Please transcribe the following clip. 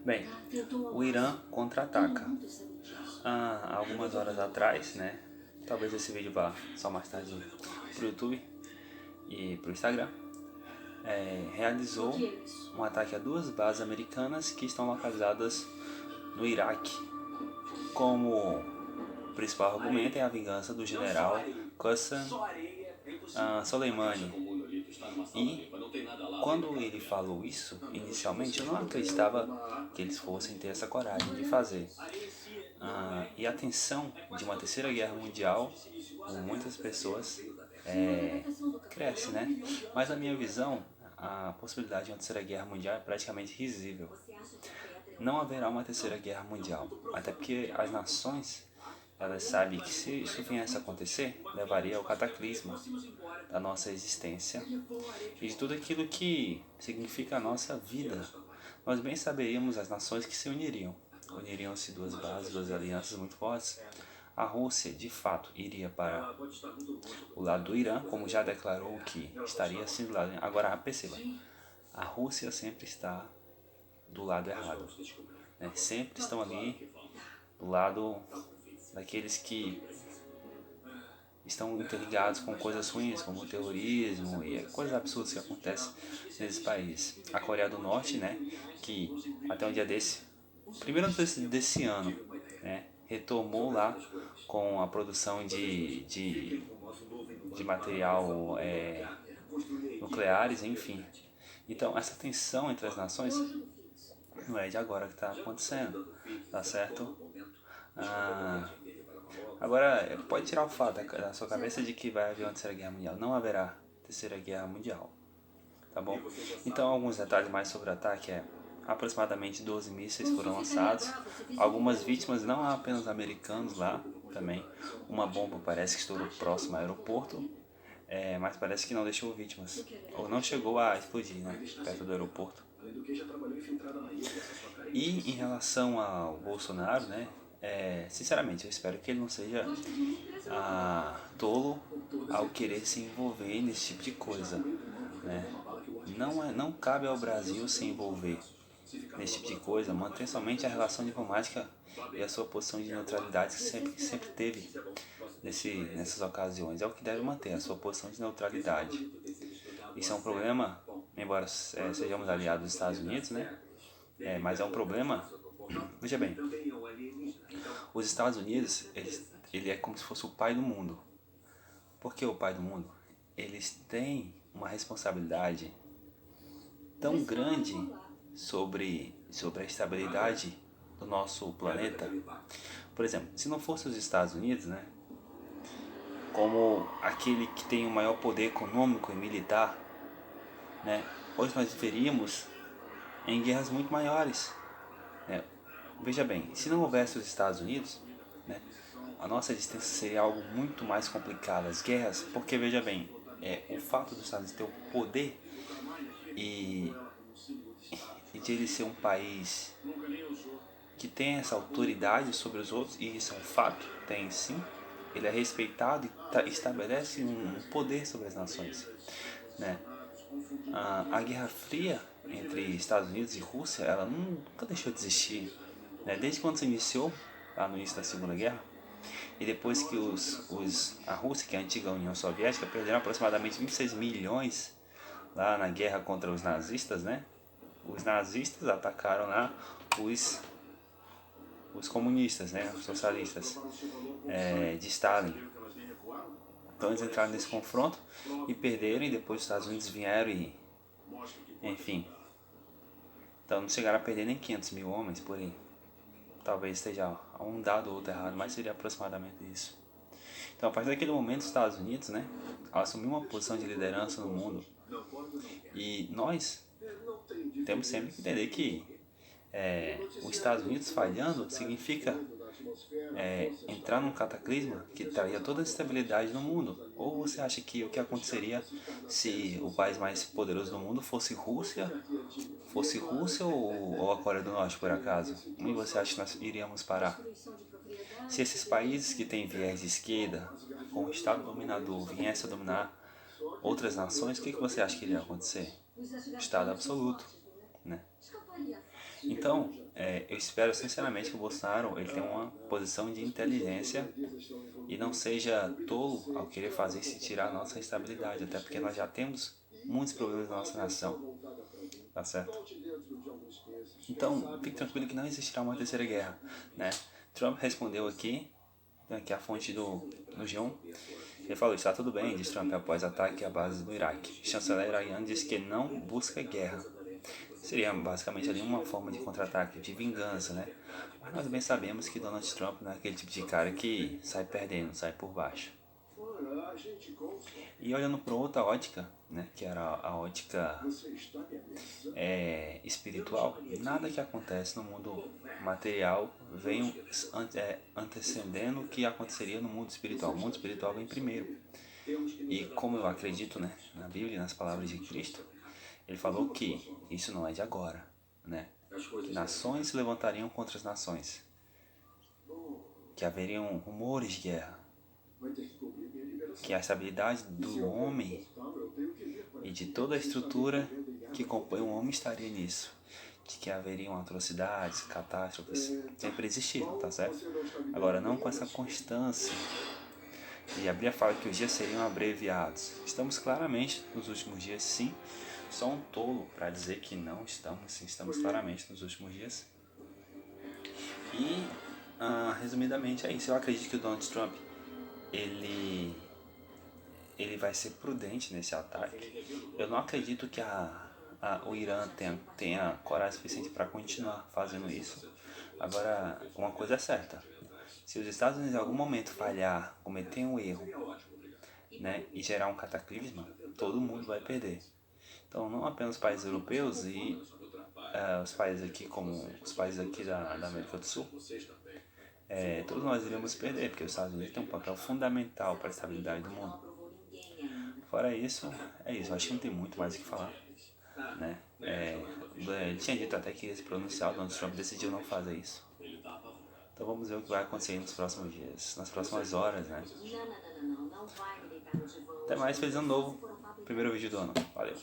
Bem, o Irã contra-ataca. Há algumas horas atrás, né? Talvez esse vídeo vá só mais tarde pro YouTube e pro Instagram. Realizou um ataque a duas bases americanas que estão localizadas no Iraque. Como principal argumento é a vingança do general Qassem Soleimani. E quando ele falou isso, inicialmente eu não acreditava que eles fossem ter essa coragem de fazer. E a tensão de uma terceira guerra mundial, com muitas pessoas, cresce, né? Mas na minha visão, a possibilidade de uma terceira guerra mundial é praticamente risível. Não haverá uma terceira guerra mundial, até porque as nações, elas sabem que se isso viesse a acontecer, levaria ao cataclisma da nossa existência e de tudo aquilo que significa a nossa vida. Nós bem saberíamos as nações que se uniriam. Uniriam-se duas bases, duas alianças muito fortes. A Rússia, de fato, iria para o lado do Irã, como já declarou que estaria assim do lado. Agora, perceba, a Rússia sempre está do lado errado, né? Sempre estão ali do lado daqueles que estão interligados com coisas ruins, como o terrorismo e coisas absurdas que acontecem nesse país. A Coreia do Norte, né, que até um dia primeiro desse ano, né, retomou lá com a produção de material nucleares, enfim. Então, essa tensão entre as nações não é de agora que está acontecendo, tá certo? Agora, pode tirar o fato da sua cabeça de que vai haver uma terceira guerra mundial. Não haverá terceira guerra mundial, tá bom? Então, alguns detalhes mais sobre o ataque aproximadamente 12 mísseis foram lançados. Algumas vítimas, não há apenas americanos lá também. Uma bomba parece que estourou próximo ao aeroporto, mas parece que não deixou vítimas. Ou não chegou a explodir, né, perto do aeroporto. E em relação ao Bolsonaro, né, sinceramente, eu espero que ele não seja tolo ao querer se envolver nesse tipo de coisa, né? Não cabe ao Brasil se envolver nesse tipo de coisa, manter somente a relação diplomática e a sua posição de neutralidade que sempre teve nessas ocasiões. É o que deve manter, a sua posição de neutralidade. Isso é um problema, embora sejamos aliados dos Estados Unidos, né? Mas é um problema. Veja bem, os Estados Unidos, ele é como se fosse o pai do mundo. Por que o pai do mundo? Eles têm uma responsabilidade tão grande sobre a estabilidade do nosso planeta. Por exemplo, se não fosse os Estados Unidos, né, como aquele que tem o maior poder econômico e militar, né, hoje nós viveríamos em guerras muito maiores, né? Veja bem, se não houvesse os Estados Unidos, né, a nossa existência seria algo muito mais complicado. As guerras, porque veja bem, o fato dos Estados Unidos ter o poder e de ele ser um país que tem essa autoridade sobre os outros, e isso é um fato, tem sim, ele é respeitado e estabelece um poder sobre as nações, né? A Guerra Fria entre Estados Unidos e Rússia, ela nunca deixou de existir, né? Desde quando se iniciou, lá no início da Segunda Guerra, e depois que a Rússia, que é a antiga União Soviética, perderam aproximadamente 26 milhões lá na guerra contra os nazistas, né? Os nazistas atacaram lá os comunistas, né? Os socialistas de Stalin. Então eles entraram nesse confronto e perderam, e depois os Estados Unidos vieram e, enfim, então não chegaram a perder nem 500 mil homens por aí. Talvez esteja um dado ou outro errado, mas seria aproximadamente isso. Então, a partir daquele momento, os Estados Unidos, né, assumiu uma posição de liderança no mundo. E nós temos sempre que entender que os Estados Unidos falhando significa entrar num cataclisma que traria toda a estabilidade no mundo. Ou você acha que o que aconteceria se o país mais poderoso do mundo fosse Rússia ou a Coreia do Norte, por acaso? Onde você acha que nós iríamos parar? Se esses países que têm viés de esquerda, com o Estado dominador, viessem a dominar outras nações, o que você acha que iria acontecer? Estado absoluto, né? Então, eu espero sinceramente que o Bolsonaro ele tenha uma posição de inteligência e não seja tolo ao querer fazer isso e tirar a nossa estabilidade, até porque nós já temos muitos problemas na nossa nação, tá certo? Então, fique tranquilo que não existirá uma terceira guerra, né? Trump respondeu aqui, a fonte do G1, ele falou: está tudo bem, diz Trump após ataque à base do Iraque. O chanceler iraniano disse que não busca guerra. Seria basicamente ali uma forma de contra-ataque, de vingança, né? Mas nós bem sabemos que Donald Trump não é aquele tipo de cara que sai perdendo, sai por baixo. E olhando para outra ótica, né, que era a ótica espiritual, nada que acontece no mundo material vem antecedendo o que aconteceria no mundo espiritual. O mundo espiritual vem primeiro. E como eu acredito, né, na Bíblia, nas palavras de Cristo, ele falou que isso não é de agora, né? Que nações se levantariam contra as nações, que haveriam rumores de guerra, que a estabilidade do homem e de toda a estrutura que compõe o homem estaria nisso, de que haveriam atrocidades, catástrofes, sempre existiram, tá certo? Agora, não com essa constância. E a Bíblia fala que os dias seriam abreviados. Estamos claramente nos últimos dias, sim. Só um tolo para dizer que não estamos, sim, estamos claramente nos últimos dias. E, resumidamente, é isso. Eu acredito que o Donald Trump, ele vai ser prudente nesse ataque. Eu não acredito que o Irã tenha coragem suficiente para continuar fazendo isso. Agora, uma coisa é certa. Se os Estados Unidos em algum momento falhar, cometer um erro, né, e gerar um cataclisma, todo mundo vai perder. Então, não apenas os países europeus e os países aqui, como os países aqui da América do Sul, todos nós iremos perder, porque os Estados Unidos têm um papel fundamental para a estabilidade do mundo. Fora isso, é isso. Acho que não tem muito mais o que falar, né? Ele tinha dito até que ia se pronunciar, o Donald Trump decidiu não fazer isso. Então vamos ver o que vai acontecer nos próximos dias, nas próximas horas, né? Até mais, feliz ano novo. Primeiro vídeo do ano. Valeu.